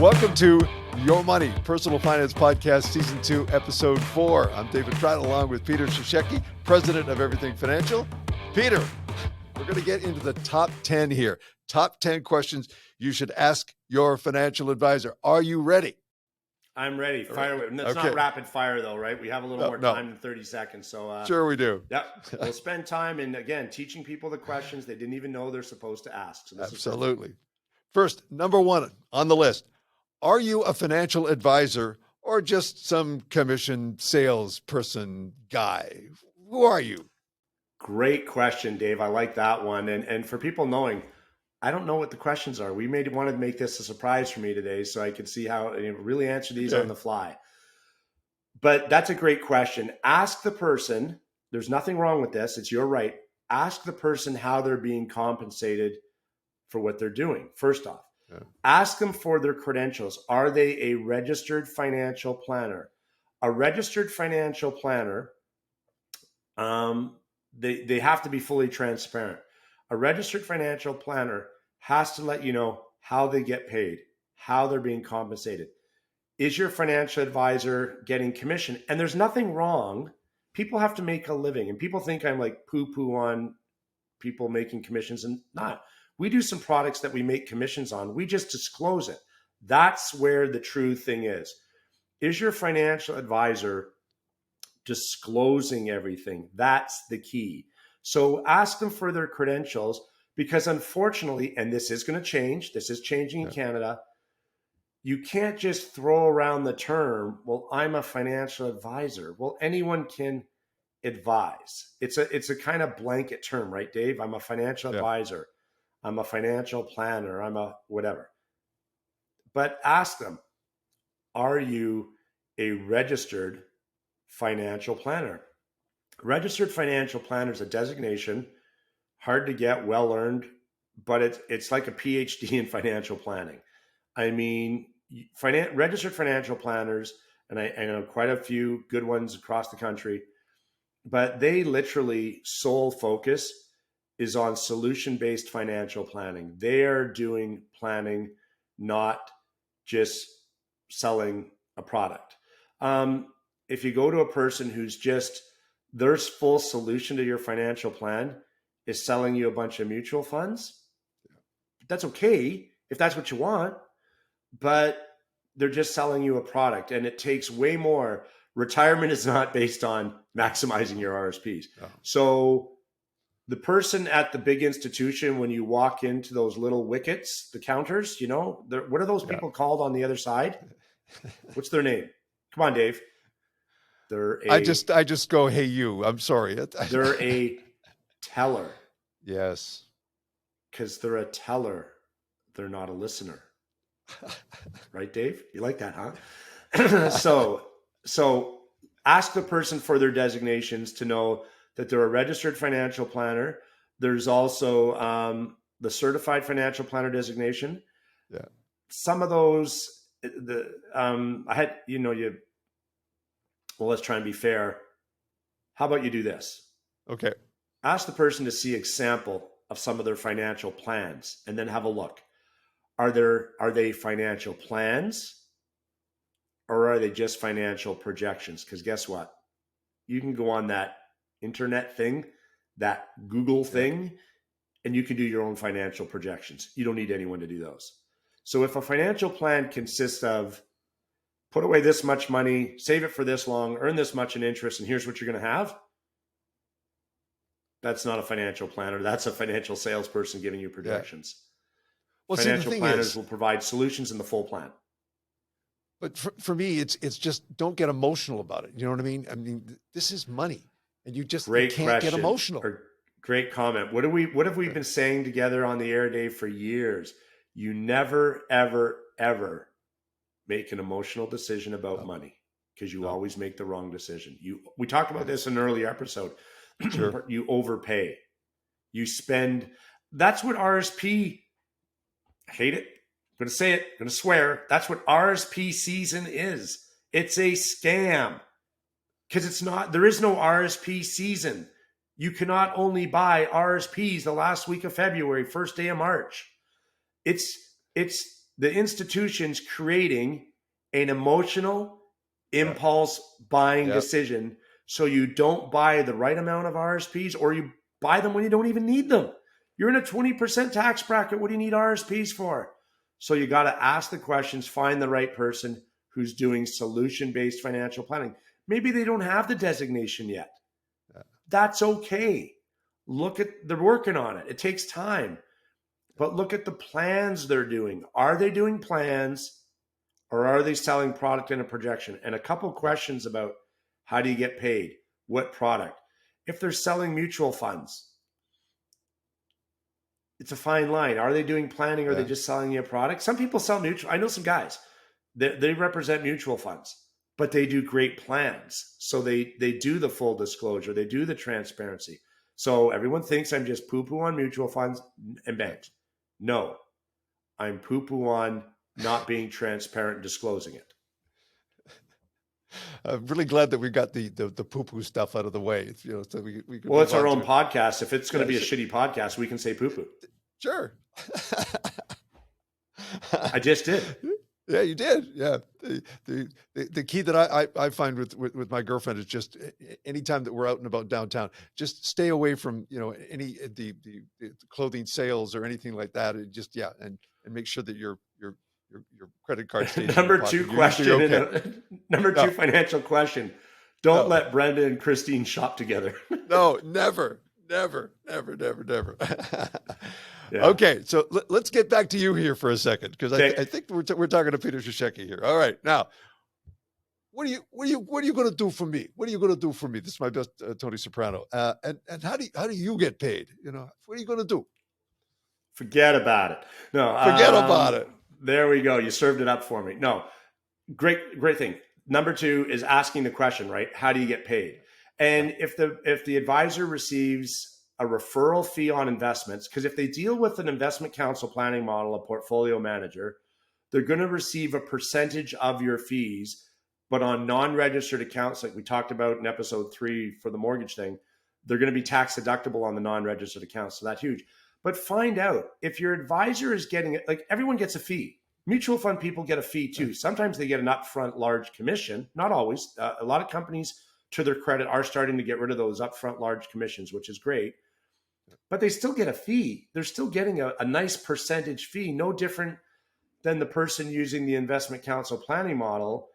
Welcome to Your Money, Personal Finance Podcast, Season 2, Episode 4. I'm David Pratt, along with Peter Shashecki, President of Everything Financial. Peter, we're going to get into the top 10 here. Top 10 questions you should ask your financial advisor. Are you ready? I'm ready. Fire away. It's Okay. not rapid fire, though, right? We have a little more time than 30 seconds. So sure we do. Yeah, we'll spend time and, again, teaching people the questions they didn't even know they're supposed to ask. So Absolutely. First, number one on the list. Are you a financial advisor or just some commission salesperson guy? Who are you? Great question, Dave. I like that one. And for people knowing, I don't know what the questions are. We wanted to make this a surprise for me today so I could see how really answer these on the fly. But that's a great question. Ask the person, there's nothing wrong with this. It's your right. Ask the person how they're being compensated for what they're doing. First off, ask them for their credentials. Are they a registered financial planner? A registered financial planner, they have to be fully transparent. A registered financial planner has to let you know how they get paid, how they're being compensated. Is your financial advisor getting commission? And there's nothing wrong. People have to make a living. And people think I'm like poo-poo on people making commissions, and not. We do some products that we make commissions on. We just disclose it. That's where the true thing is. Is your financial advisor disclosing everything? That's the key. So ask them for their credentials, because unfortunately, and this is going to change, this is changing in Canada, you can't just throw around the term, well, I'm a financial advisor. Well, anyone can advise. It's a kind of blanket term, right, Dave? I'm a financial advisor. I'm a financial planner. I'm a whatever. But ask them, are you a registered financial planner? Registered financial planner is a designation, hard to get, well earned, but it's like a PhD in financial planning. I mean, registered financial planners, and I know quite a few good ones across the country, but they literally sole focus is on solution-based financial planning. They are doing planning, not just selling a product. If you go to a person who's just, their full solution to your financial plan is selling you a bunch of mutual funds, that's okay if that's what you want, but they're just selling you a product, and it takes way more. Retirement is not based on maximizing your RSPs. Oh. So the person at the big institution, when you walk into those little wickets, the counters, what are those people called on the other side? What's their name? Come on, Dave. I just go, hey, you. I'm sorry. They're a teller. Yes. Because they're a teller. They're not a listener. Right, Dave? You like that, huh? So ask the person for their designations to know that they're a registered financial planner. There's also the certified financial planner designation. Yeah. Some of those, well, let's try and be fair. How about you do this? Okay. Ask the person to see example of some of their financial plans, and then have a look. Are they financial plans, or are they just financial projections? Because guess what? You can go on that internet thing, that Google thing, and you can do your own financial projections. You don't need anyone to do those. So if a financial plan consists of put away this much money, save it for this long, earn this much in interest, and here's what you're going to have, that's not a financial planner. That's a financial salesperson giving you projections. Yeah. Well, financial planners will provide solutions in the full plan. But for me, it's just don't get emotional about it. You know what I mean? I mean, this is money, and you can't get emotional. Great comment. What have we been saying together on the air, Dave, for years? You never, ever, ever make an emotional decision about money, because you always make the wrong decision. We talked about this in an earlier episode. Sure. You overpay. You spend. That's what RSP. I hate it. I'm going to say it. I'm going to swear. That's what RSP season is. It's a scam, because it's not. There is no RSP season. You cannot only buy RSPs the last week of February, first day of March. It's The institution's creating an emotional impulse buying decision, so you don't buy the right amount of RSPs, or you buy them when you don't even need them. You're in a 20% tax bracket. What do you need RSPs for? So you got to ask the questions, find the right person who's doing solution-based financial planning. Maybe they don't have the designation yet. That's okay. They're working on it. It takes time. But look at the plans they're doing. Are they doing plans, or are they selling product in a projection? And a couple questions about how do you get paid? What product? If they're selling mutual funds, it's a fine line. Are they doing planning, or are they just selling you a product? Some people sell mutual. I know some guys, they represent mutual funds, but they do great plans. So they do the full disclosure. They do the transparency. So everyone thinks I'm just poo-poo on mutual funds and banks. No, I'm poo-poo on not being transparent and disclosing it. I'm really glad that we got the poo-poo stuff out of the way. So we can well, it's our own podcast. If it's going to be a sure. shitty podcast, we can say poo-poo. Sure. I just did. Yeah, you did. Yeah. The key that I find with my girlfriend is just anytime that we're out and about downtown, just stay away from, any the clothing sales or anything like that. And just, and make sure that your credit card stays Number two question. okay. Number two financial question. Don't let Brenda and Christine shop together. No, never. Yeah. Okay, so let's get back to you here for a second, because I think we're talking to Peter Shashecki here. All right, now, what are you going to do for me? What are you going to do for me? This is my best Tony Soprano. And how do you get paid? What are you going to do? Forget about it. No, forget about it. There we go. You served it up for me. No, great thing. Number two is asking the question, right? How do you get paid? And if the advisor receives a referral fee on investments, because if they deal with an investment counsel planning model, a portfolio manager, they're going to receive a percentage of your fees, but on non-registered accounts, like we talked about in episode 3 for the mortgage thing, they're going to be tax deductible on the non-registered accounts. So that's huge. But find out if your advisor is getting it, like everyone gets a fee. Mutual fund people get a fee too. Sometimes they get an upfront large commission, not always. A lot of companies, to their credit, are starting to get rid of those upfront large commissions, which is great. But they still get a fee. They're still getting a nice percentage fee, no different than the person using the investment counsel planning model.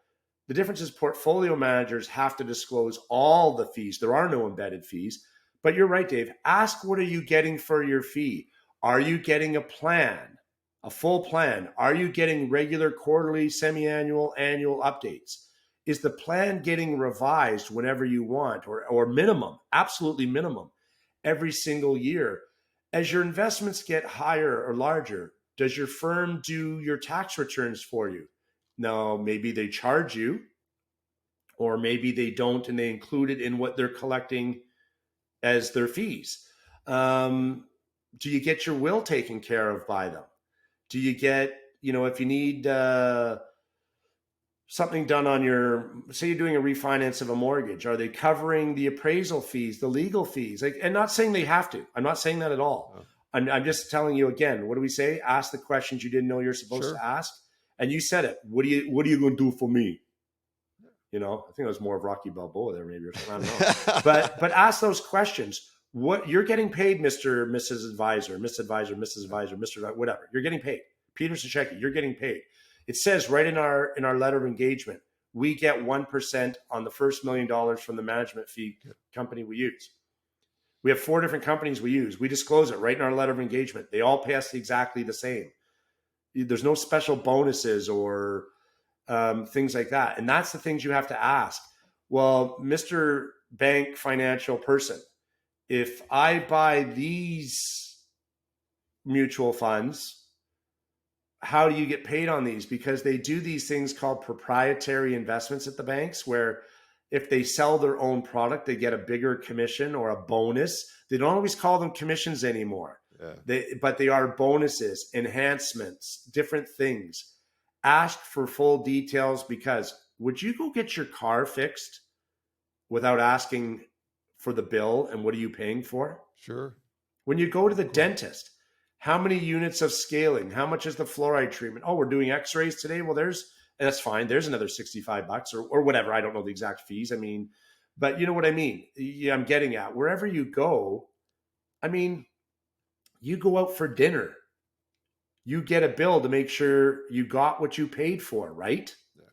The difference is portfolio managers have to disclose all the fees. There are no embedded fees. But you're right, Dave. Ask, what are you getting for your fee? Are you getting a plan, a full plan? Are you getting regular quarterly, semi-annual, annual updates? Is the plan getting revised whenever you want, or minimum, absolutely minimum, every single year? As your investments get higher or larger, does your firm do your tax returns for you? No, maybe they charge you, or maybe they don't, and they include it in what they're collecting as their fees. Do you get your will taken care of by them? Do you get, if you need something done on say you're doing a refinance of a mortgage, are they covering the appraisal fees, the legal fees? And not saying they have to. I'm not saying that at all. Oh. I'm just telling you again, what do we say? Ask the questions you didn't know you're supposed to ask. And you said it. What are you going to do for me? I think it was more of Rocky Balboa there, maybe, or something. I don't know. but ask those questions. What you're getting paid, Mr. Mrs. Advisor, Miss Advisor, Mrs. Advisor, Mr. Whatever. You're getting paid. Peter Shashecki, you're getting paid. It says right in our letter of engagement, we get 1% on the first $1 million from the management fee company we use. We have 4 different companies we use. We disclose it right in our letter of engagement. They all pay us exactly the same. There's no special bonuses or things like that. And that's the things you have to ask. Well, Mr. Bank financial person, if I buy these mutual funds, how do you get paid on these? Because they do these things called proprietary investments at the banks, where if they sell their own product, they get a bigger commission or a bonus. They don't always call them commissions anymore. Yeah. But they are bonuses, enhancements, different things. Ask for full details, because would you go get your car fixed without asking for the bill and what are you paying for? Sure. When you go to the dentist, How many units of scaling? How much is the fluoride treatment? Oh, we're doing x-rays today. Well, that's fine. There's another $65 or whatever. I don't know the exact fees. I mean, but you know what I mean? Yeah, I'm getting at wherever you go. I mean, you go out for dinner, you get a bill to make sure you got what you paid for, right? Yeah.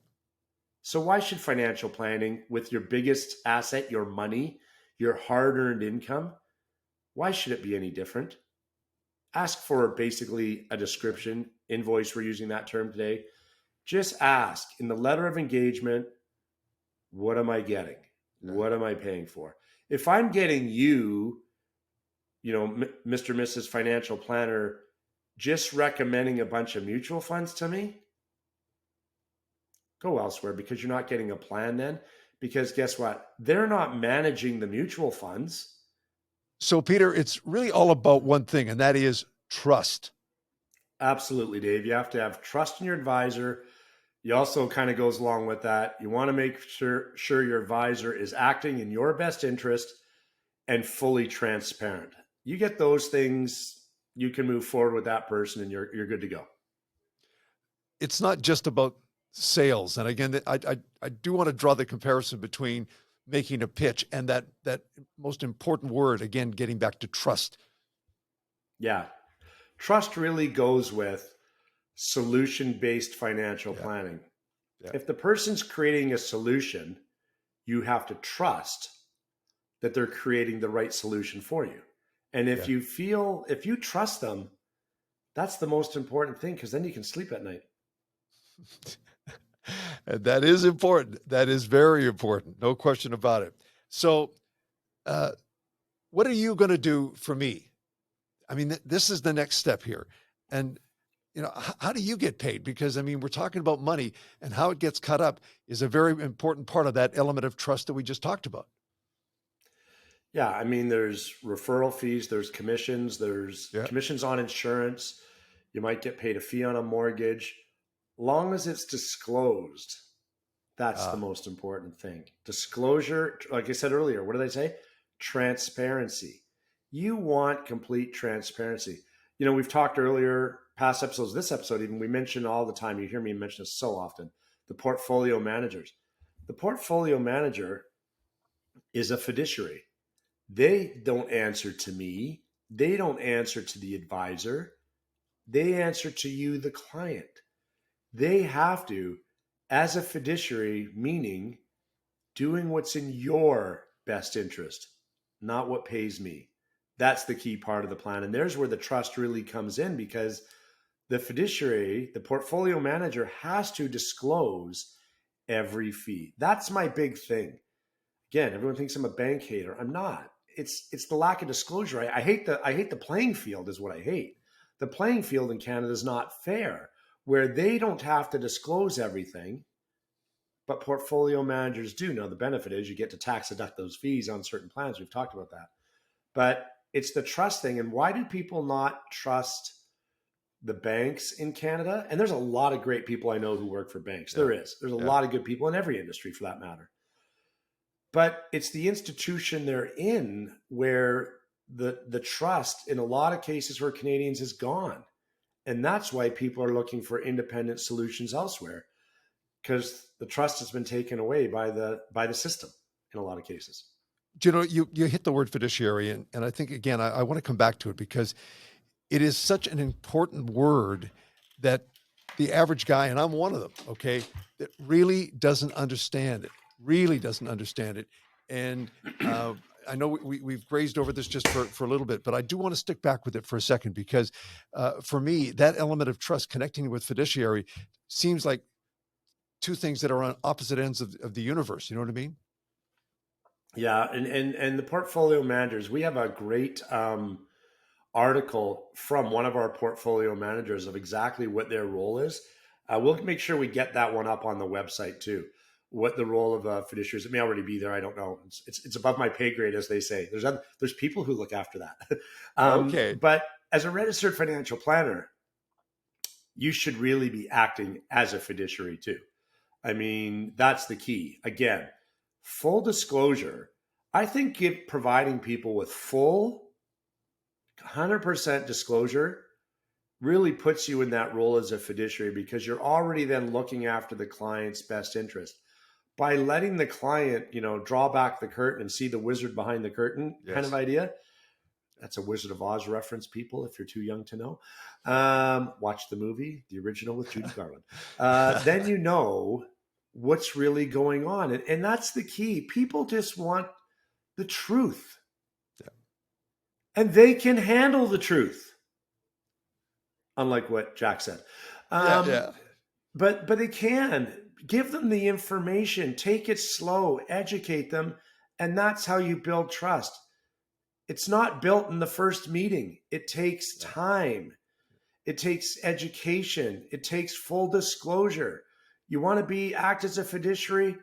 So why should financial planning with your biggest asset, your money, your hard-earned income, why should it be any different? Ask for basically a description, invoice, we're using that term today. Just ask in the letter of engagement, what am I getting? Yeah. What am I paying for? If I'm getting Mr. and Mrs. Financial Planner, just recommending a bunch of mutual funds to me, go elsewhere because you're not getting a plan then. Because guess what? They're not managing the mutual funds. So, Peter, it's really all about one thing, and that is trust. Absolutely, Dave. You have to have trust in your advisor. You also kind of goes along with that. You want to make sure your advisor is acting in your best interest and fully transparent. You get those things, you can move forward with that person and you're good to go. It's not just about sales. And again, I do want to draw the comparison between making a pitch and that most important word, again, getting back to trust. Yeah. Trust really goes with solution-based financial planning. Yeah. If the person's creating a solution, you have to trust that they're creating the right solution for you. And if you trust them, that's the most important thing, because then you can sleep at night. And that is important. That is very important. No question about it. So, what are you going to do for me? I mean, this is the next step here. And, how do you get paid? Because, I mean, we're talking about money, and how it gets cut up is a very important part of that element of trust that we just talked about. Yeah, I mean, there's referral fees, there's commissions, there's Yeah. commissions on insurance. You might get paid a fee on a mortgage. Long as it's disclosed, that's the most important thing. Disclosure, like I said earlier, what did I say? Transparency. You want complete transparency. We've talked earlier, past episodes, this episode even, we mention all the time, you hear me mention this so often, the portfolio managers. The portfolio manager is a fiduciary. They don't answer to me. They don't answer to the advisor. They answer to you, the client. They have to, as a fiduciary, meaning doing what's in your best interest, not what pays me. That's the key part of the plan. And there's where the trust really comes in, because the fiduciary, the portfolio manager, has to disclose every fee. That's my big thing. Again, everyone thinks I'm a bank hater. I'm not. It's the lack of disclosure. I hate the playing field is what I hate. The playing field in Canada is not fair, where they don't have to disclose everything, but portfolio managers do. Now, the benefit is you get to tax deduct those fees on certain plans. We've talked about that. But it's the trust thing. And why do people not trust the banks in Canada? And there's a lot of great people I know who work for banks. Yeah. There's a lot of good people in every industry for that matter. But it's the institution they're in where the trust in a lot of cases for Canadians is gone. And that's why people are looking for independent solutions elsewhere, because the trust has been taken away by the system in a lot of cases. You hit the word fiduciary, and I think, again, I want to come back to it because it is such an important word that the average guy, and I'm one of them, okay, that really doesn't understand it. And I know we've grazed over this just for a little bit, but I do want to stick back with it for a second, because for me, that element of trust, connecting with fiduciary, seems like two things that are on opposite ends of the universe. You know what I mean? Yeah, and the portfolio managers, we have a great article from one of our portfolio managers of exactly what their role is. We'll make sure we get that one up on the website too. What the role of fiduciaries, it may already be there. I don't know. It's above my pay grade, as they say. There's people who look after that. Okay. But as a registered financial planner, you should really be acting as a fiduciary too. I mean, that's the key. Again, full disclosure. I think providing people with full 100% disclosure really puts you in that role as a fiduciary because you're already then looking after the client's best interest. By letting the client, draw back the curtain and see the wizard behind the curtain kind of Yes. idea. That's a Wizard of Oz reference, people, if you're too young to know. Watch the movie, the original with Judy Garland. Then you know what's really going on. And that's the key. People just want the truth. Yeah. And they can handle the truth. Unlike what Jack said. Yeah. But they can. Give them the information. Take it slow. Educate them. And that's how you build trust. It's not built in the first meeting. It takes time. It takes education. It takes full disclosure. You want to act as a fiduciary,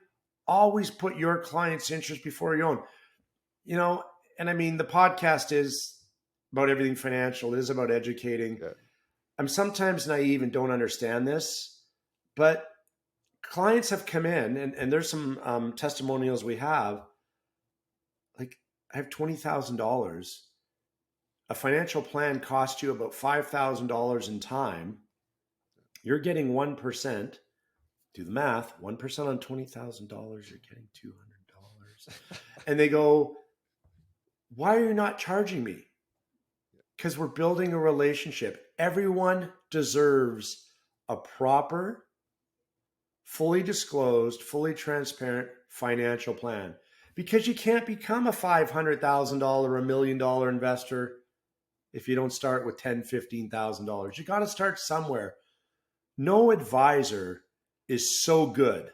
always put your client's interest before your own. And I mean, the podcast is about everything financial. It is about educating. Yeah. I'm sometimes naive and don't understand this, but clients have come in, and there's some testimonials we have. Like, I have $20,000. A financial plan costs you about $5,000 in time. You're getting 1%. Do the math. 1% on $20,000, you're getting $200. And they go, why are you not charging me? Because we're building a relationship. Everyone deserves a proper, fully disclosed, fully transparent financial plan. Because you can't become a $500,000, $1 million investor if you don't start with $10,000, $15,000. You got to start somewhere. No advisor is so good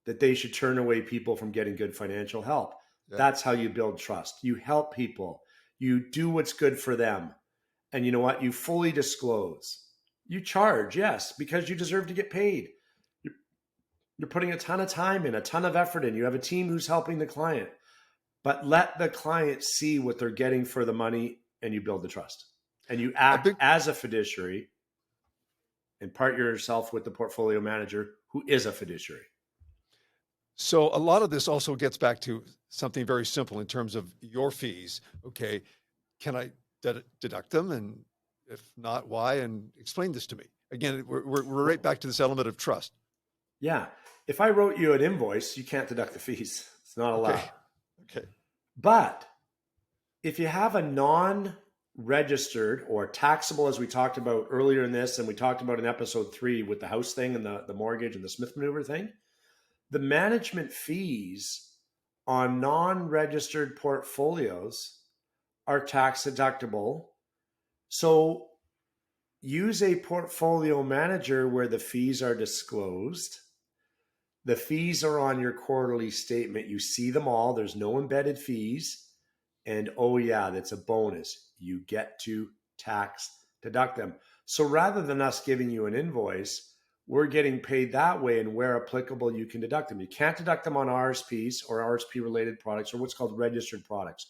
that they should turn away people from getting good financial help. Yeah. That's how you build trust. You help people. You do what's good for them. And you know what? You fully disclose. You charge, yes, because you deserve to get paid. You're putting a ton of time in, a ton of effort in. You have a team who's helping the client. But let the client see what they're getting for the money, and you build the trust. And you act as a fiduciary and partner yourself with the portfolio manager who is a fiduciary. So a lot of this also gets back to something very simple in terms of your fees. Okay, can I deduct them? And if not, why? And explain this to me. Again, we're right back to this element of trust. Yeah. If I wrote you an invoice, you can't deduct the fees. It's not allowed. Okay. But if you have a non-registered or taxable, as we talked about earlier in this, and we talked about in episode 3 with the house thing and the mortgage and the Smith maneuver thing, the management fees on non-registered portfolios are tax deductible. So use a portfolio manager where the fees are disclosed. The fees are on your quarterly statement. You see them all. There's no embedded fees. And oh yeah, that's a bonus. You get to tax deduct them. So rather than us giving you an invoice, we're getting paid that way, and where applicable, you can deduct them. You can't deduct them on RSPs or RSP-related products or what's called registered products.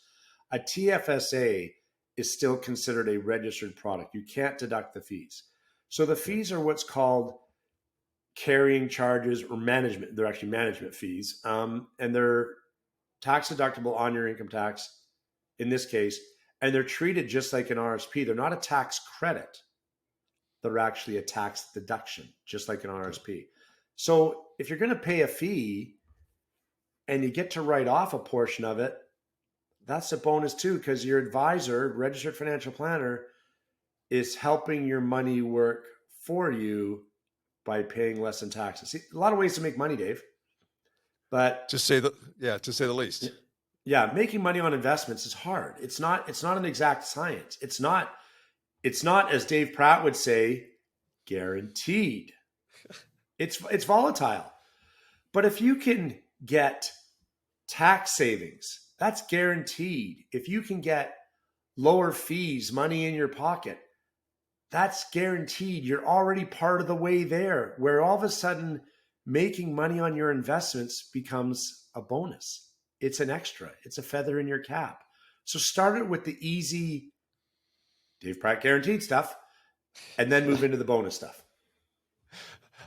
A TFSA is still considered a registered product. You can't deduct the fees. So the fees are what's called carrying charges or management. They're actually management fees, and they're tax deductible on your income tax in this case, and they're treated just like an RSP. They're not a tax credit. They're actually a tax deduction, just like an RSP. So if you're going to pay a fee and you get to write off a portion of it, that's a bonus too, because your advisor, registered financial planner, is helping your money work for you by paying less in taxes. See, a lot of ways to make money, Dave. But to say the least. Yeah, making money on investments is hard. It's not an exact science. It's not, as Dave Pratt would say, guaranteed. It's volatile. But if you can get tax savings, that's guaranteed. If you can get lower fees, money in your pocket, that's guaranteed. You're already part of the way there, where all of a sudden making money on your investments becomes a bonus. It's an extra. It's a feather in your cap. So start it with the easy Dave Pratt guaranteed stuff, and then move into the bonus stuff.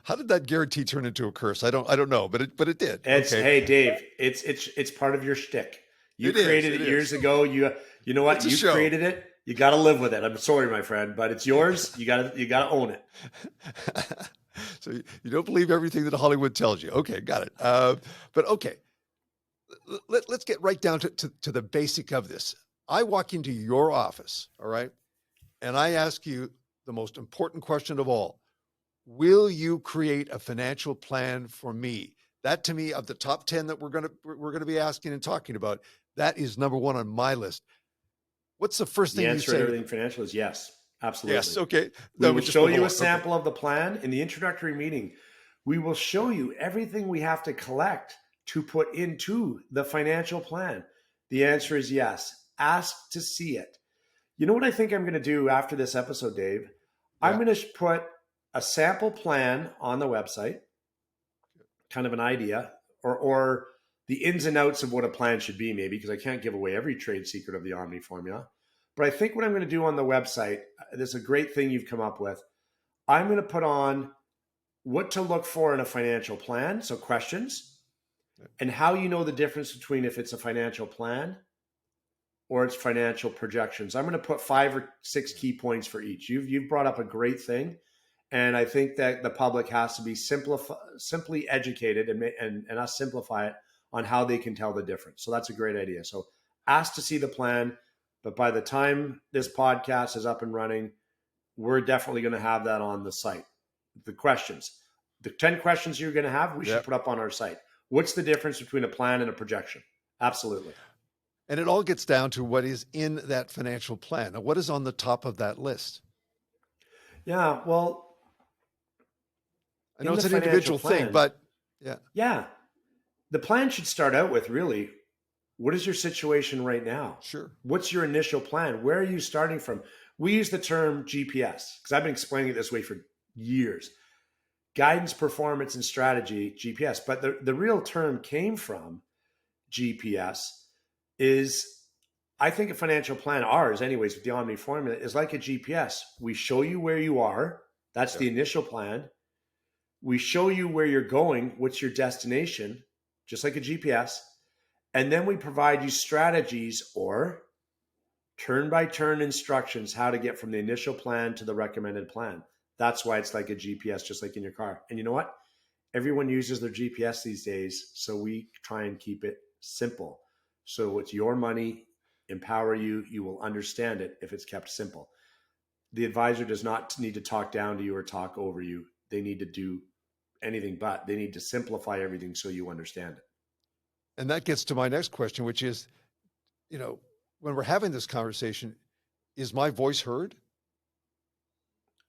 How did that guarantee turn into a curse? I don't know, but it did. Hey, Dave, it's part of your shtick. You created it years ago. You know what? You created it. You got to live with it. I'm sorry, my friend, but it's yours. You got to own it. So you don't believe everything that Hollywood tells you. Okay, got it. But okay, let's get right down to the basic of this. I walk into your office, all right, and I ask you the most important question of all. Will you create a financial plan for me? That, to me, of the top 10 that we're gonna be asking and talking about, that is number one on my list. What's the first The thing you answer to say to everything me? financial is yes, Yes. absolutely. Okay. We Then will we just show move you a along. Okay. sample of the plan in the introductory meeting. We will show you everything we have to collect to put into the financial plan. The answer is yes. Ask to see it. You know what I think I'm going to do after this episode, Dave? I'm Yeah. going to put a sample plan on the website, kind of an idea, or the ins and outs of what a plan should be, maybe, because I can't give away every trade secret of the Omni formula. But I think what I'm going to do on the website, there's a great thing you've come up with. I'm going to put on what to look for in a financial plan, so questions, and how you know the difference between if it's a financial plan or it's financial projections. I'm going to put 5 or 6 key points for each. You've brought up a great thing, and I think that the public has to be simply educated and us simplify it on how they can tell the difference. So that's a great idea. So ask to see the plan, but by the time this podcast is up and running, we're definitely going to have that on the site. The questions, the 10 questions you're going to have, we should Yep. put up on our site. What's the difference between a plan and a projection? Absolutely. And it all gets down to what is in that financial plan. Now, what is on the top of that list? Yeah. Well, I know in the it's an financial individual thing, plan, but yeah, yeah, the plan should start out with really, what is your situation right now? sure. What's your initial plan? Where are you starting from? We use the term GPS because I've been explaining it this way for years. Guidance, performance, and strategy, GPS. But the real term came from GPS is, I think a financial plan, ours anyways, with the Omni formula, is like a GPS. We show you where you are. That's Yeah. the initial plan. We show you where you're going, what's your destination, just like a GPS. And then we provide you strategies or turn by turn instructions how to get from the initial plan to the recommended plan. That's why it's like a GPS, just like in your car. And you know what? Everyone uses their GPS these days. So we try and keep it simple. So it's your money, empower you. You will understand it if it's kept simple. The advisor does not need to talk down to you or talk over you. They need to do anything but. They need to simplify everything so you understand it. And that gets to my next question, which is, when we're having this conversation, is my voice heard?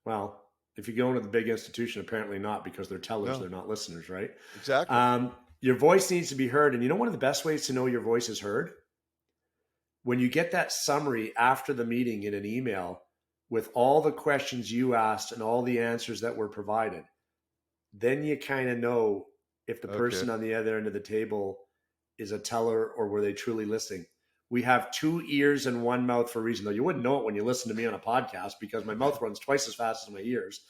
Well, if you go into the big institution, apparently not, because they're tellers, No, they're not listeners, right? exactly. Your voice needs to be heard. And you know, one of the best ways to know your voice is heard? When you get that summary after the meeting in an email with all the questions you asked and all the answers that were provided, then you kind of know if the person Okay. on the other end of the table is a teller or were they truly listening. We have 2 ears and 1 mouth for a reason, though you wouldn't know it when you listen to me on a podcast because my mouth runs twice as fast as my ears.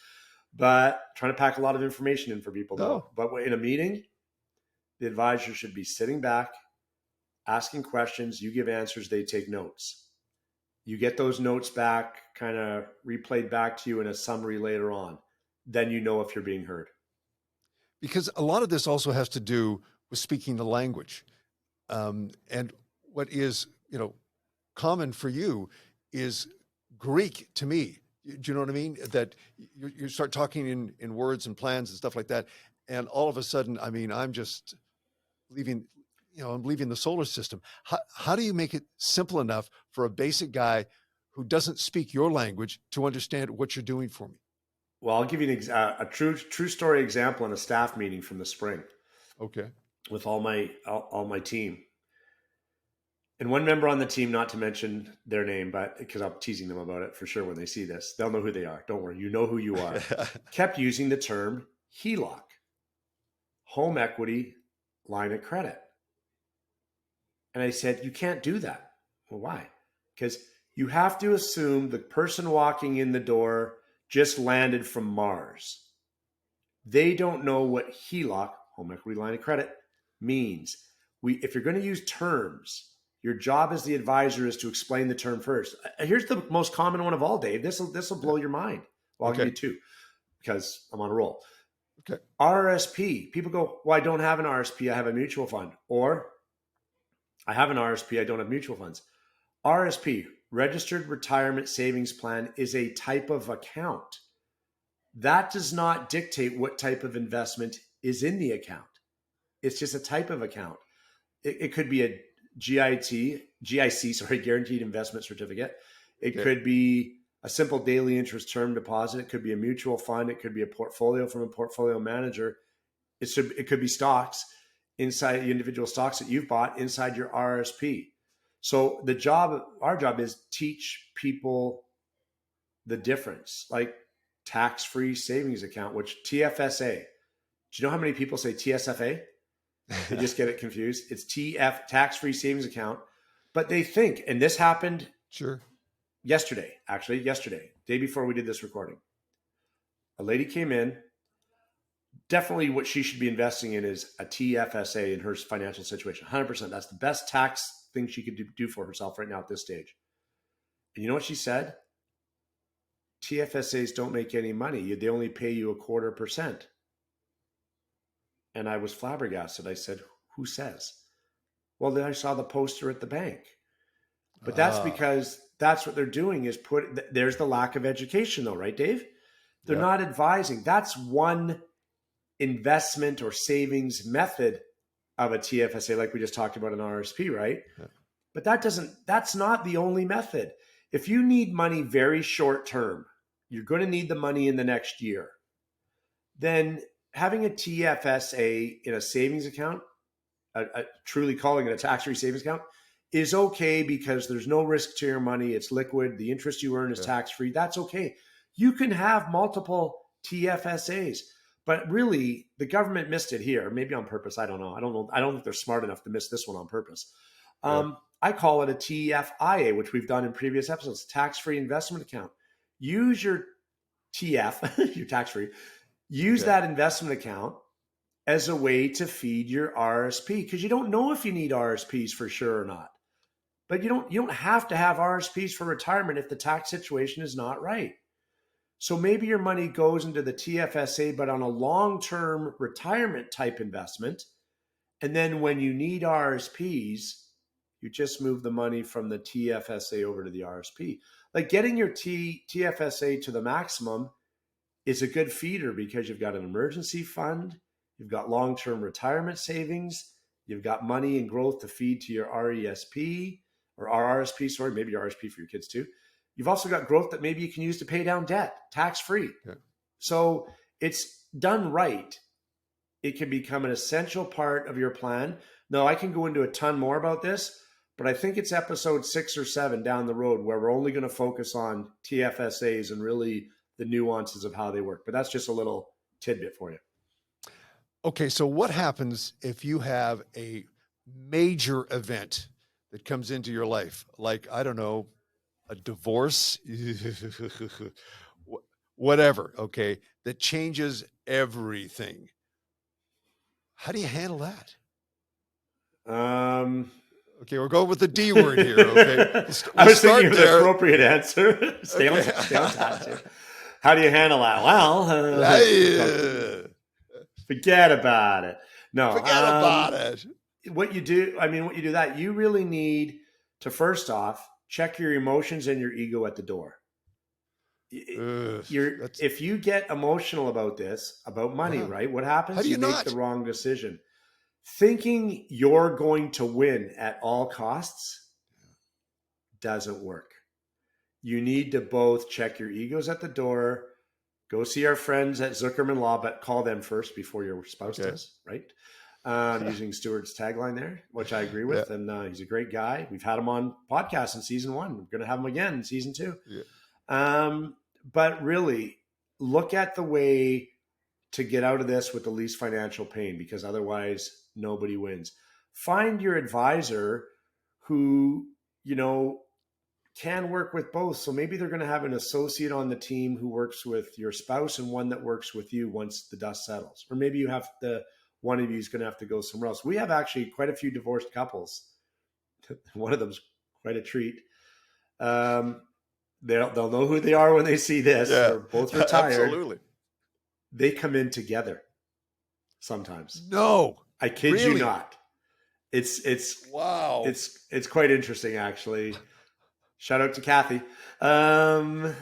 But trying to pack a lot of information in for people, though. No. But in a meeting, the advisor should be sitting back, asking questions. You give answers, they take notes. You get those notes back, kind of replayed back to you in a summary later on. Then you know if you're being heard. Because a lot of this also has to do with speaking the language. And what is, common for you is Greek to me. Do you know what I mean? That you start talking in words and plans and stuff like that. And all of a sudden, I mean, I'm just leaving, I'm leaving the solar system. How do you make it simple enough for a basic guy who doesn't speak your language to understand what you're doing for me? Well, I'll give you a true story example in a staff meeting from the spring Okay. with all my team. And one member on the team, not to mention their name, but because I'm teasing them about it for sure when they see this, they'll know who they are. Don't worry, you know who you are. Kept using the term HELOC, home equity line of credit. And I said, you can't do that. Well, why? Because you have to assume the person walking in the door just landed from Mars. They don't know what HELOC, home equity line of credit, means. If you're going to use terms, Your job as the advisor is to explain the term first. Here's the most common one of all, Dave. This will blow your mind. Well, I'll give you two because I'm on a roll. Okay. RRSP. People go, well, I don't have an RRSP. I have a mutual fund. Or I have an RRSP. I don't have mutual funds. RRSP, Registered Retirement Savings Plan, is a type of account. That does not dictate what type of investment is in the account. It's just a type of account. It could be a GIC, Guaranteed Investment Certificate. It could be a simple daily interest term deposit. It could be a mutual fund. It could be a portfolio from a portfolio manager. It could be stocks inside the individual stocks that you've bought inside your RRSP. So our job is teach people the difference, like tax-free savings account, which TFSA. Do you know how many people say TSFA? They just get it confused. It's tax-free savings account. But they think, and this happened yesterday, day before we did this recording. A lady came in. Definitely what she should be investing in is a TFSA in her financial situation. 100%. That's the best tax thing she could do for herself right now at this stage. And you know what she said? TFSAs don't make any money. They only pay you 0.25%. And I was flabbergasted. I said, who says? Well, then I saw the poster at the bank. But that's because that's what they're doing is there's the lack of education though, right, Dave? They're not advising. That's one investment or savings method of a TFSA, like we just talked about an RSP, right? Yeah. But that's not the only method. If you need money very short term, you're going to need the money in the next year, then having a TFSA in a savings account, truly calling it a tax-free savings account, is okay because there's no risk to your money. It's liquid. The interest you earn is tax-free. That's okay. You can have multiple TFSAs. But really, the government missed it here, maybe on purpose. I don't know. I don't think they're smart enough to miss this one on purpose. I call it a TFIA, which we've done in previous episodes, tax-free investment account. Use your TF, your tax-free, use that investment account as a way to feed your RSP because you don't know if you need RSPs for sure or not. But you don't have to have RSPs for retirement if the tax situation is not right. So maybe your money goes into the TFSA, but on a long-term retirement type investment. And then when you need RSPs, you just move the money from the TFSA over to the RSP. Like getting your TFSA to the maximum is a good feeder because you've got an emergency fund, you've got long-term retirement savings, you've got money and growth to feed to your RESP or RRSP, sorry, maybe your RSP for your kids too. You've also got growth that maybe you can use to pay down debt, tax-free. Yeah. So it's done right. It can become an essential part of your plan. Now, I can go into a ton more about this, but I think it's episode 6 or 7 down the road where we're only going to focus on TFSAs and really the nuances of how they work. But that's just a little tidbit for you. Okay, so what happens if you have a major event that comes into your life? Like, I don't know, a divorce, whatever, okay, that changes everything. How do you handle that? Okay, we're going with the D word here, okay? I was thinking of the appropriate answer. Stay on task here. How do you handle that? Well, forget about it. No. Forget about it. What you do that, you really need to, first off, check your emotions and your ego at the door. If you get emotional about this, about money, right? What happens? You make the wrong decision. Thinking you're going to win at all costs doesn't work. You need to both check your egos at the door, go see our friends at Zuckerman Law, but call them first before your spouse does, right? Using Stuart's tagline there, which I agree with. And he's a great guy. We've had him on podcasts in season 1. We're going to have him again in season 2. Yeah. But really look at the way to get out of this with the least financial pain, because otherwise nobody wins. Find your advisor who, can work with both. So maybe they're going to have an associate on the team who works with your spouse and one that works with you once the dust settles. Or maybe you have one of you is going to have to go somewhere else. We have actually quite a few divorced couples One of them's quite a treat. They'll know who they are when they see this. Yeah, They're both retired. absolutely. They come in together sometimes. No, I kid you really? not. It's Wow. it's quite interesting, actually. Shout out to Kathy. I'm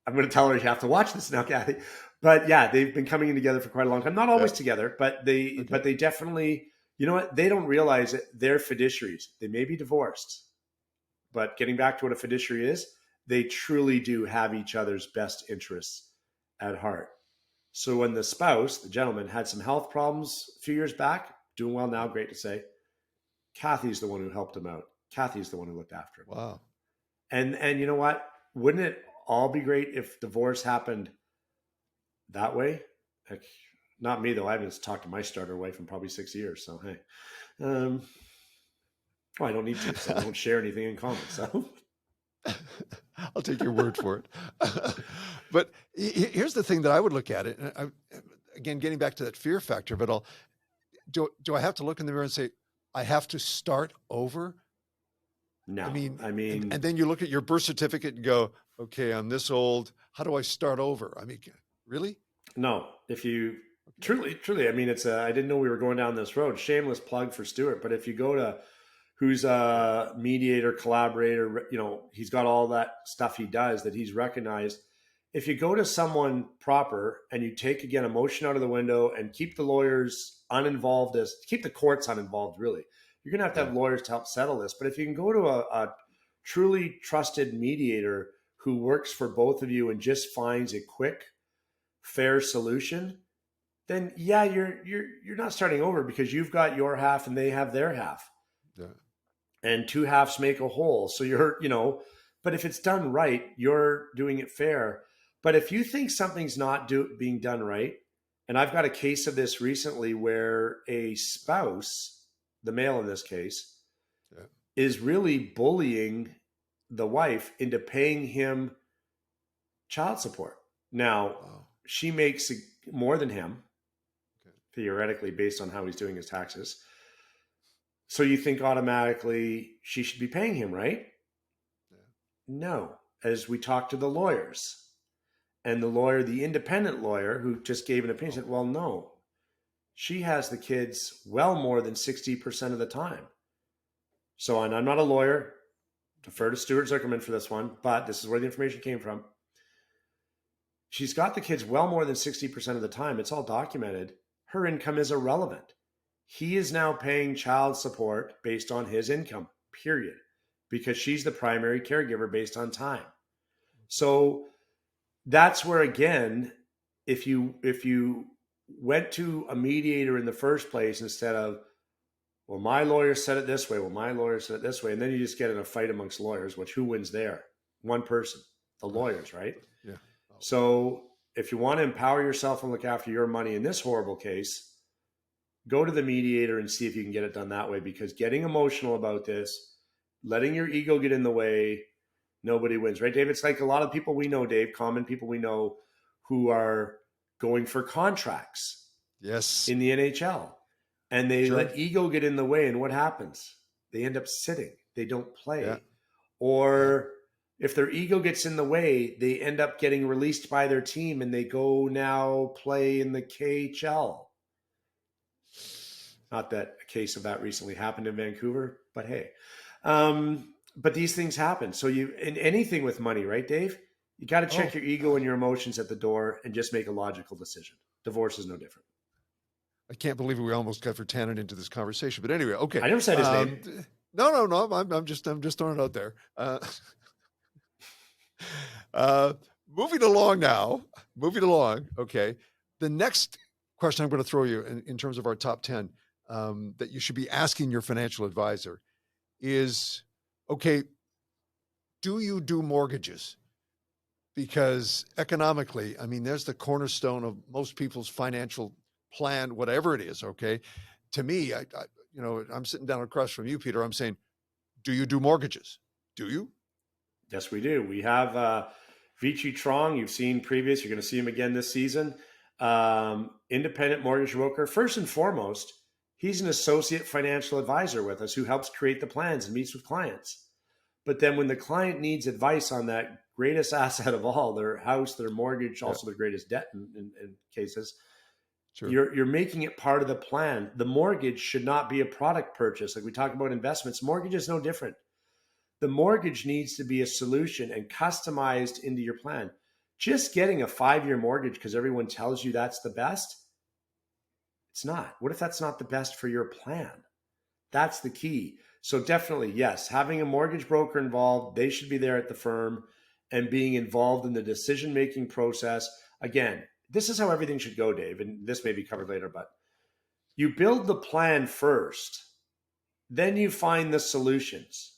going to tell her you have to watch this now, Kathy. But yeah, they've been coming in together for quite a long time. Not always together, but they definitely. You know what? They don't realize it. They're fiduciaries. They may be divorced, but getting back to what a fiduciary is, they truly do have each other's best interests at heart. So when the spouse, the gentleman, had some health problems a few years back, doing well now, great to say, Kathy's the one who helped him out. Kathy's the one who looked after him. Wow. And you know what? Wouldn't it all be great if divorce happened that way? Like, not me though. I haven't talked to my starter wife in probably 6 years. So hey, well, I don't need to. So I don't share anything in common. So I'll take your word for it. But here's the thing that I would look at it. Again, getting back to that fear factor, but do I have to look in the mirror and say, I have to start over? no. I mean, and then you look at your birth certificate and go, okay, I'm this old. How do I start over? I mean, really? No. If you truly, I mean, I didn't know we were going down this road. Shameless plug for Stuart. But if you go to who's a mediator, collaborator, he's got all that stuff he does that he's recognized. If you go to someone proper and you take, again, emotion out of the window and keep the lawyers uninvolved, keep the courts uninvolved, really, you're going to have lawyers to help settle this. But if you can go to a truly trusted mediator who works for both of you and just finds a quick, fair solution, then yeah, you're not starting over because you've got your half and they have their half. Yeah. And two halves make a whole. So but if it's done right, you're doing it fair. But if you think something's not being done right, and I've got a case of this recently where a spouse, the male in this case, is really bullying the wife into paying him child support. Now, she makes more than him, theoretically, based on how he's doing his taxes. So you think automatically she should be paying him, right? Yeah. No. As we talked to the lawyers, and the independent lawyer who just gave an opinion said, well, no, she has the kids well more than 60% of the time. So, and I'm not a lawyer, defer to Stuart Zuckerman for this one, but this is where the information came from. She's got the kids well more than 60% of the time. It's all documented. Her income is irrelevant. He is now paying child support based on his income, period, because she's the primary caregiver based on time. So that's where, again, if you went to a mediator in the first place instead of, well, my lawyer said it this way, well, my lawyer said it this way, and then you just get in a fight amongst lawyers, which who wins there? One person, the lawyers, right? Yeah. So if you want to empower yourself and look after your money in this horrible case, go to the mediator and see if you can get it done that way, because getting emotional about this, letting your ego get in the way, nobody wins, right, Dave? It's like a lot of people we know, Dave, common people we know who are going for contracts in the NHL, and they let ego get in the way. And what happens? They end up sitting. They don't play. Yeah. Or if their ego gets in the way, they end up getting released by their team and they go now play in the KHL. Not that a case of that recently happened in Vancouver, but hey. But these things happen. So in anything with money, right, Dave? You got to check your ego and your emotions at the door and just make a logical decision. Divorce is no different. I can't believe we almost got Vertanen into this conversation. But anyway, okay. I never said his name. No. I'm just throwing it out there. Moving along. Okay. The next question I'm going to throw you in terms of our top 10 that you should be asking your financial advisor is, okay, do you do mortgages? Because economically, I mean, there's the cornerstone of most people's financial plan, whatever it is. Okay. To me, I'm sitting down across from you, Peter. I'm saying, do you do mortgages? Do you? Yes, we do. We have Vici Trong. You've seen previous. You're going to see him again this season. Independent mortgage broker. First and foremost, He's an associate financial advisor with us who helps create the plans and meets with clients. But then when the client needs advice on that greatest asset of all, their house, their mortgage, Yeah, also their greatest debt in cases, sure. you're making it part of the plan. The mortgage should not be a product purchase. Like we talk about investments, mortgage is no different. The mortgage needs to be a solution and customized into your plan. Just getting a 5-year mortgage because everyone tells you that's the best, it's not. What if that's not the best for your plan? That's the key. So definitely, yes, having a mortgage broker involved, they should be there at the firm and being involved in the decision-making process. Again, this is how everything should go, Dave, and this may be covered later, but you build the plan first, then you find the solutions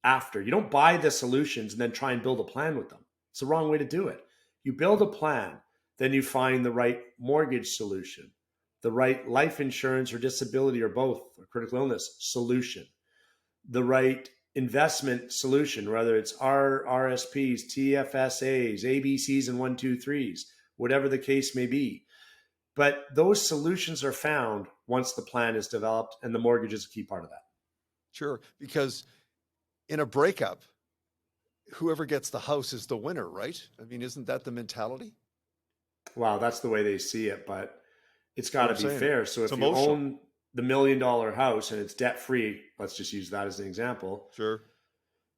after. You don't buy the solutions and then try and build a plan with them. It's the wrong way to do it. You build a plan, then you find the right mortgage solution, the right life insurance or disability or both, or critical illness solution, the right investment solution, whether it's RSPs, TFSAs, ABCs, and 123s, whatever the case may be. But those solutions are found once the plan is developed, and the mortgage is a key part of that. Sure. Because in a breakup, whoever gets the house is the winner, right? I mean, isn't that the mentality? Wow, that's the way they see it, but it's That's what got to I'm be saying. fair. So It's if you emotional. own the $1 million house and it's debt free, let's just use that as an example. Sure.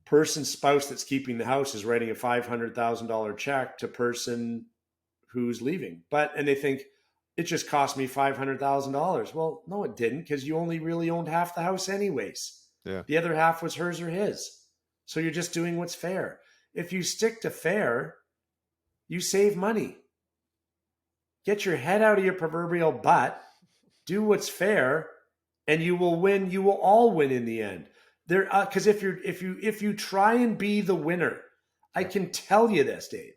Person's spouse that's keeping the house is writing a $500,000 check to person who's leaving, and they think it just cost me $500,000. Well, no, it didn't, because you only really owned half the house anyways. Yeah. The other half was hers or his. So you're just doing what's fair. If you stick to fair, you save money. Get your head out of your proverbial butt, do what's fair, and you will win. You will all win in the end. There, because if you try and be the winner, I can tell you this, Dave,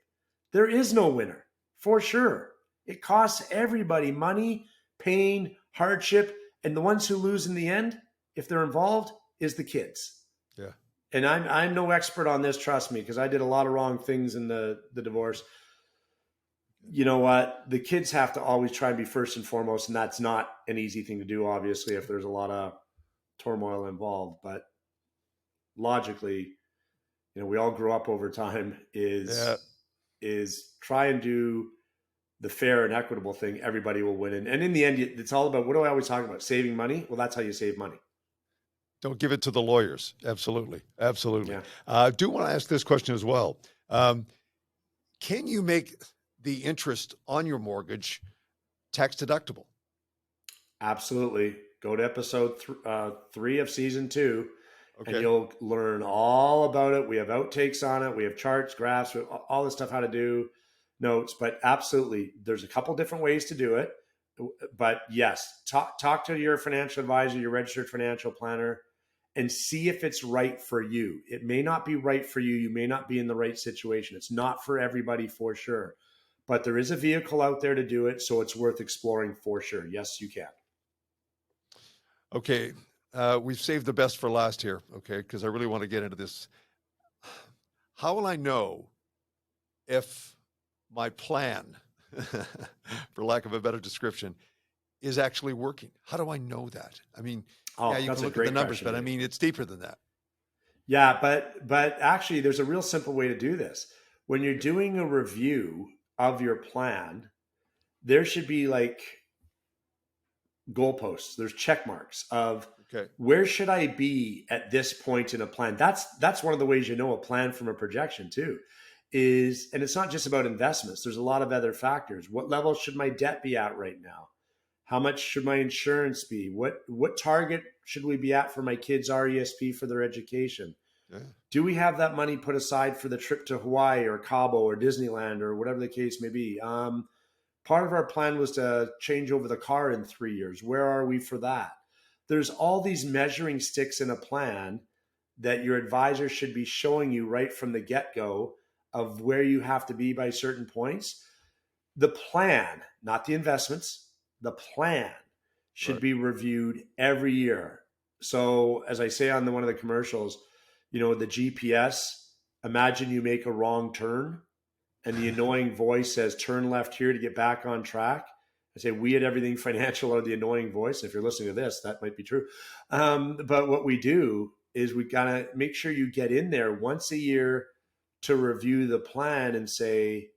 there is no winner for sure. It costs everybody money, pain, hardship, and the ones who lose in the end, if they're involved, is the kids. Yeah. And I'm no expert on this, trust me, because I did a lot of wrong things in the divorce. You know what? The kids have to always try and be first and foremost, and that's not an easy thing to do, obviously, if there's a lot of turmoil involved. But logically, we all grow up over time, is try and do the fair and equitable thing. Everybody will win. And in the end, it's all about, what do I always talk about? Saving money. Well, that's how you save money. Don't give it to the lawyers. Absolutely. Absolutely. Yeah. I do want to ask this question as well. Can you make the interest on your mortgage tax deductible? Absolutely. Go to episode 3 of season 2, Okay. and you'll learn all about it. We have outtakes on it. We have charts, graphs, all this stuff, how to do notes. But absolutely, there's a couple different ways to do it. But yes, talk to your financial advisor, your registered financial planner, and see if it's right for you. It may not be right for you. You may not be in the right situation. It's not for everybody for sure. But there is a vehicle out there to do it, so it's worth exploring for sure. Yes, you can. Okay. We've saved the best for last here, okay, because I really want to get into this. How will I know if my plan, for lack of a better description, is actually working? How do I know that? I mean, yeah, you can look at the numbers, but I mean, it's deeper than that. Yeah, but actually, there's a real simple way to do this. When you're doing a review of your plan, there should be like goalposts. There's check marks of, okay, where should I be at this point in a plan? That's one of the ways you know a plan from a projection too. And it's not just about investments. There's a lot of other factors. What level should my debt be at right now? How much should my insurance be? What target should we be at for my kids' RESP for their education? yeah. Do we have that money put aside for the trip to Hawaii or Cabo or Disneyland or whatever the case may be? Part of our plan was to change over the car in 3 years. Where are we for that? There's all these measuring sticks in a plan that your advisor should be showing you right from the get-go of where you have to be by certain points. The plan, not the investments, the plan should be reviewed every year. So as I say on one of the commercials, the GPS, imagine you make a wrong turn and the annoying voice says, turn left here to get back on track. I say we at Everything Financial are the annoying voice. If you're listening to this, that might be true. But what we do is we gotta make sure you get in there once a year to review the plan and say,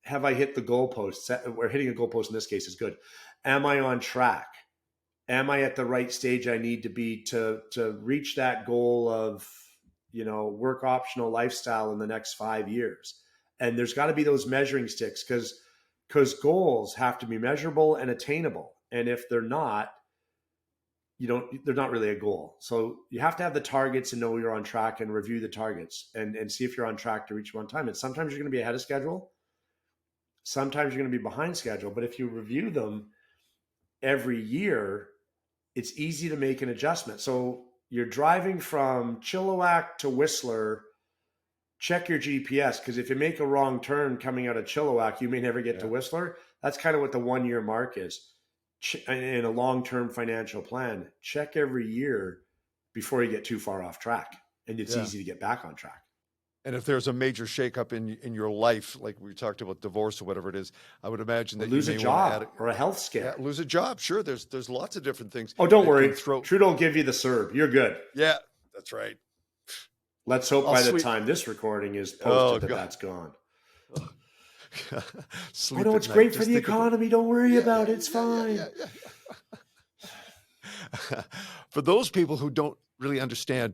have I hit the goalposts? We're hitting a goalpost in this case is good. Am I on track? Am I at the right stage I need to be to reach that goal of, work optional lifestyle in the next 5 years? And there's got to be those measuring sticks because goals have to be measurable and attainable. And if they're not, they're not really a goal. So you have to have the targets and know you're on track and review the targets and see if you're on track to reach them on time. And sometimes you're going to be ahead of schedule. Sometimes you're going to be behind schedule. But if you review them every year, it's easy to make an adjustment. So you're driving from Chilliwack to Whistler, check your GPS, because if you make a wrong turn coming out of Chilliwack, you may never get to Whistler. That's kind of what the 1 year mark is. In a long-term financial plan, check every year before you get too far off track, and it's easy to get back on track. And if there's a major shakeup in your life, like we talked about divorce or whatever it is, I would imagine that lose a job or a health scare. Yeah, lose a job. Sure, there's lots of different things. Oh, don't worry. Trudeau will give you the CERB. You're good. Yeah, that's right. Let's hope by the time this recording is posted that's gone. Oh, it's great for the economy. Don't worry about it. It's fine. For those people who don't really understand,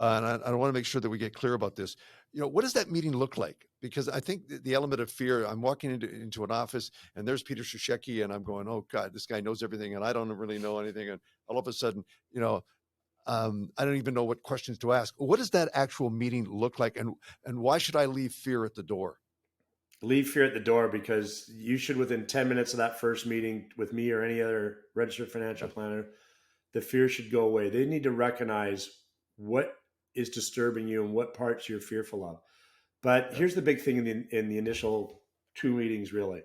and I want to make sure that we get clear about this, what does that meeting look like? Because I think the element of fear, I'm walking into an office and there's Peter Shashecki and I'm going, oh God, this guy knows everything and I don't really know anything. And all of a sudden, I don't even know what questions to ask. What does that actual meeting look like? And why should I leave fear at the door? Leave fear at the door because you should, within 10 minutes of that first meeting with me or any other registered financial planner, the fear should go away. They need to recognize what is disturbing you and what parts you're fearful of. But here's the big thing in the initial 2 meetings, really.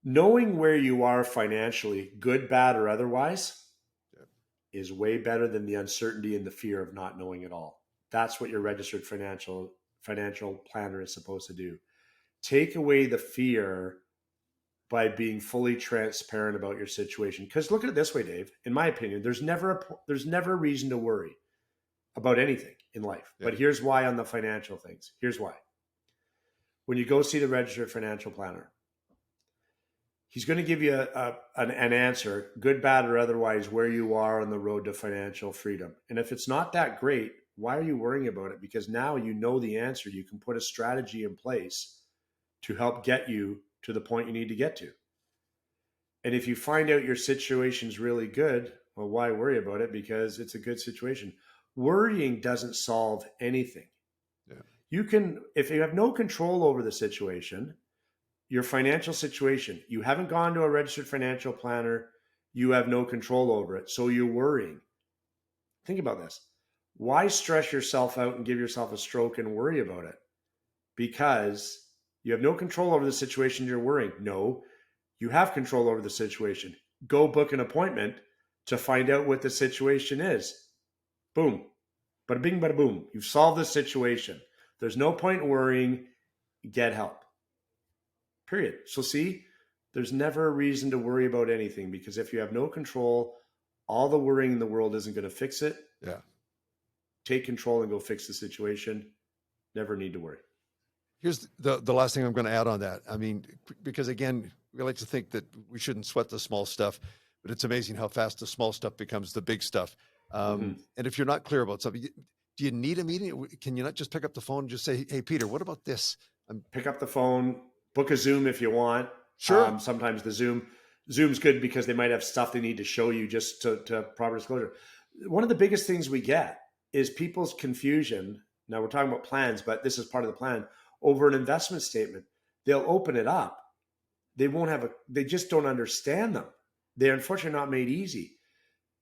Knowing where you are financially, good, bad, or otherwise, is way better than the uncertainty and the fear of not knowing at all. That's what your registered financial planner is supposed to do. Take away the fear by being fully transparent about your situation. Because look at it this way, Dave. In my opinion, there's never a reason to worry about anything in life. Yeah. But here's why on the financial things. Here's why. When you go see the registered financial planner, he's going to give you an answer, good, bad, or otherwise, where you are on the road to financial freedom. And if it's not that great, why are you worrying about it? Because now you know the answer. You can put a strategy in place to help get you to the point you need to get to. And if you find out your situation's really good, well, why worry about it? Because it's a good situation. Worrying doesn't solve anything. Yeah. You can, if you have no control over the situation, your financial situation, you haven't gone to a registered financial planner, you have no control over it. So you're worrying. Think about this. Why stress yourself out and give yourself a stroke and worry about it? Because you have no control over the situation you're worrying. No, you have control over the situation. Go book an appointment to find out what the situation is. Boom. Bada bing, bada boom. You've solved the situation. There's no point in worrying. Get help. Period. So see, there's never a reason to worry about anything because if you have no control, all the worrying in the world isn't going to fix it. Yeah. Take control and go fix the situation. Never need to worry. Here's the last thing I'm going to add on that. I mean, because again, we like to think that we shouldn't sweat the small stuff, but it's amazing how fast the small stuff becomes the big stuff. And if you're not clear about something, do you need a meeting? Can you not just pick up the phone and just say, hey, Peter, what about this? Pick up the phone, book a Zoom if you want. Sure. Sometimes the Zoom's good because they might have stuff they need to show you just to proper disclosure. One of the biggest things we get is people's confusion. Now we're talking about plans, but this is part of the plan. Over an investment statement, they'll open it up. They just don't understand them. They're unfortunately not made easy.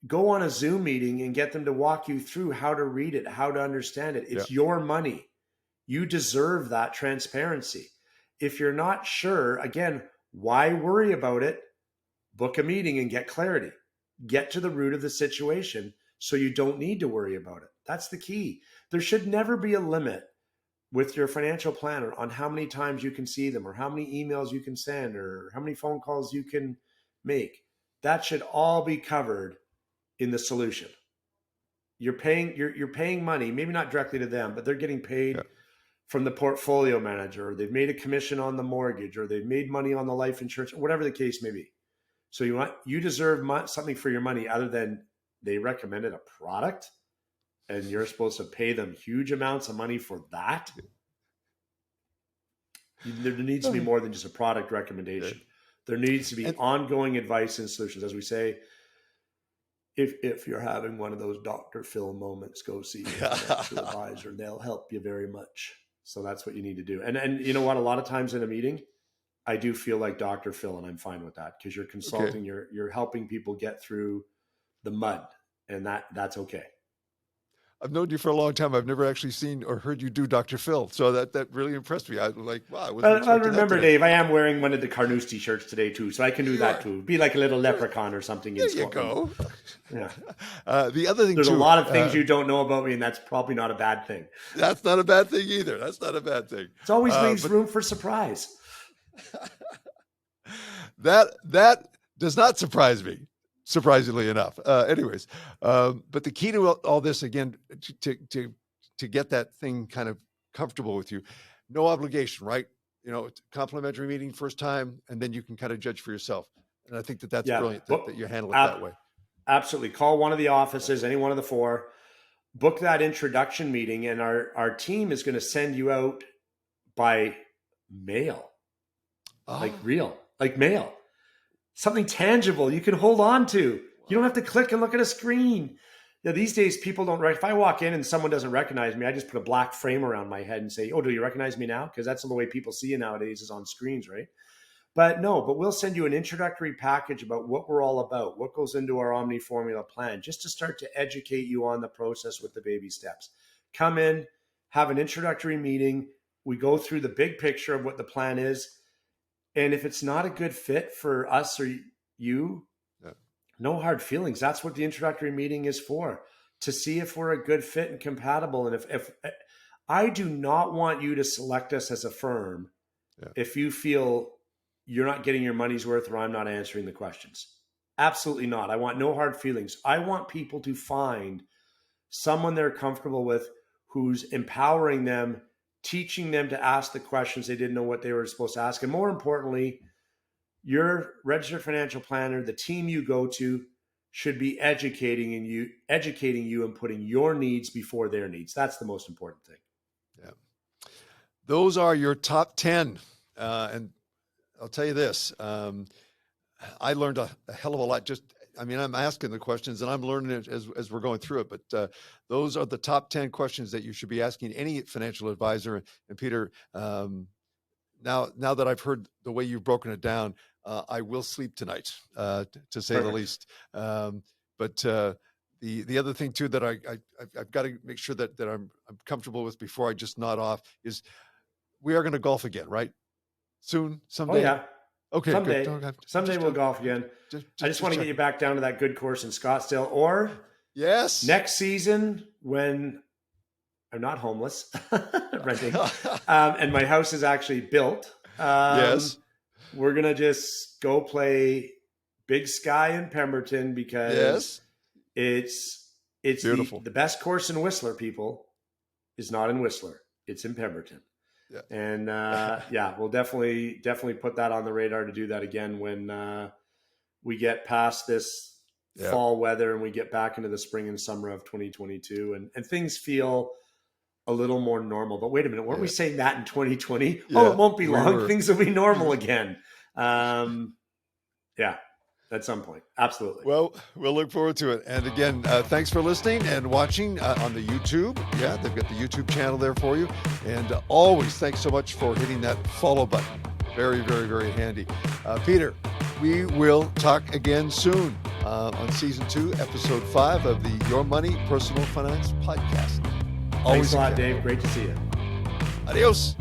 Go on a Zoom meeting and get them to walk you through how to read it, how to understand it. It's your money. You deserve that transparency. If you're not sure, again, why worry about it? Book a meeting and get clarity. Get to the root of the situation so you don't need to worry about it. That's the key. There should never be a limit with your financial planner on how many times you can see them or how many emails you can send or how many phone calls you can make. That should all be covered in the solution. You're paying money, maybe not directly to them, but they're getting paid from the portfolio manager, or they've made a commission on the mortgage, or they've made money on the life insurance, or whatever the case may be. So you deserve something for your money other than they recommended a product and you're supposed to pay them huge amounts of money for that. There needs to be more than just a product recommendation. There needs to be ongoing advice and solutions. As we say, if you're having one of those Dr. Phil moments, go see your financial advisor. They'll help you very much. So that's what you need to do. And you know what? A lot of times in a meeting, I do feel like Dr. Phil, and I'm fine with that because you're consulting, you're helping people get through the mud, and that's okay. I've known you for a long time. I've never actually seen or heard you do Dr. Phil. So that really impressed me. I was like, wow. I remember, Dave, I am wearing one of the Carnoustie t-shirts today too. So I can do that too. Be like a little leprechaun or something. There you go. Yeah. The other thing There's a lot of things you don't know about me, and that's probably not a bad thing. That's not a bad thing either. That's not a bad thing. It's always leaves room for surprise. That does not surprise me. Surprisingly enough. Anyways, but the key to all this, again, to get that thing kind of comfortable with you, no obligation, right? You know, complimentary meeting first time, and then you can kind of judge for yourself. And I think that's brilliant that you handle it that way. Absolutely. Call one of the offices, any one of the four, book that introduction meeting, and our team is going to send you out by mail, like mail. Something tangible you can hold on to. You don't have to click and look at a screen. Yeah, these days people don't. If I walk in and someone doesn't recognize me, I just put a black frame around my head and say, "Oh, do you recognize me now?" Because that's the way people see you nowadays is on screens, right? But we'll send you an introductory package about what we're all about, what goes into our Omni Formula plan, just to start to educate you on the process with the baby steps. Come in, have an introductory meeting. We go through the big picture of what the plan is. And if it's not a good fit for us or you, no hard feelings. That's what the introductory meeting is for, to see if we're a good fit and compatible. And if I do not want you to select us as a firm if you feel you're not getting your money's worth or I'm not answering the questions. Absolutely not. I want no hard feelings. I want people to find someone they're comfortable with who's empowering them, teaching them to ask the questions they didn't know what they were supposed to ask. And more importantly, your registered financial planner, the team you go to, should be educating you and putting your needs before their needs. That's the most important thing. Yeah. Those are your top 10. And I'll tell you this, I learned a hell of a lot. I'm asking the questions and I'm learning it as we're going through it, but those are the top 10 questions that you should be asking any financial advisor. And Peter, now that I've heard the way you've broken it down, I will sleep tonight, to say the least. But the other thing too that I've got to make sure that I'm comfortable with before I just nod off is we are going to golf again, right? Soon, someday. Oh yeah. Okay. Someday we'll golf again. I just want to get you back down to that good course in Scottsdale, or next season when I'm not homeless, renting, and my house is actually built. We're gonna just go play Big Sky in Pemberton because it's beautiful. The best course in Whistler, people, is not in Whistler. It's in Pemberton. Yeah. And we'll definitely put that on the radar to do that again when we get past this fall weather and we get back into the spring and summer of 2022 and things feel a little more normal. But wait a minute, weren't we saying that in 2020? Oh, it won't be long. Things will be normal again. At some point. Absolutely. Well, we'll look forward to it. And again, thanks for listening and watching on the YouTube. Yeah, they've got the YouTube channel there for you. And always thanks so much for hitting that follow button. Very, very, very handy. Peter, we will talk again soon on season 2, episode 5 of the Your Money Personal Finance podcast. Thanks a lot, Dave. Great to see you. Adios.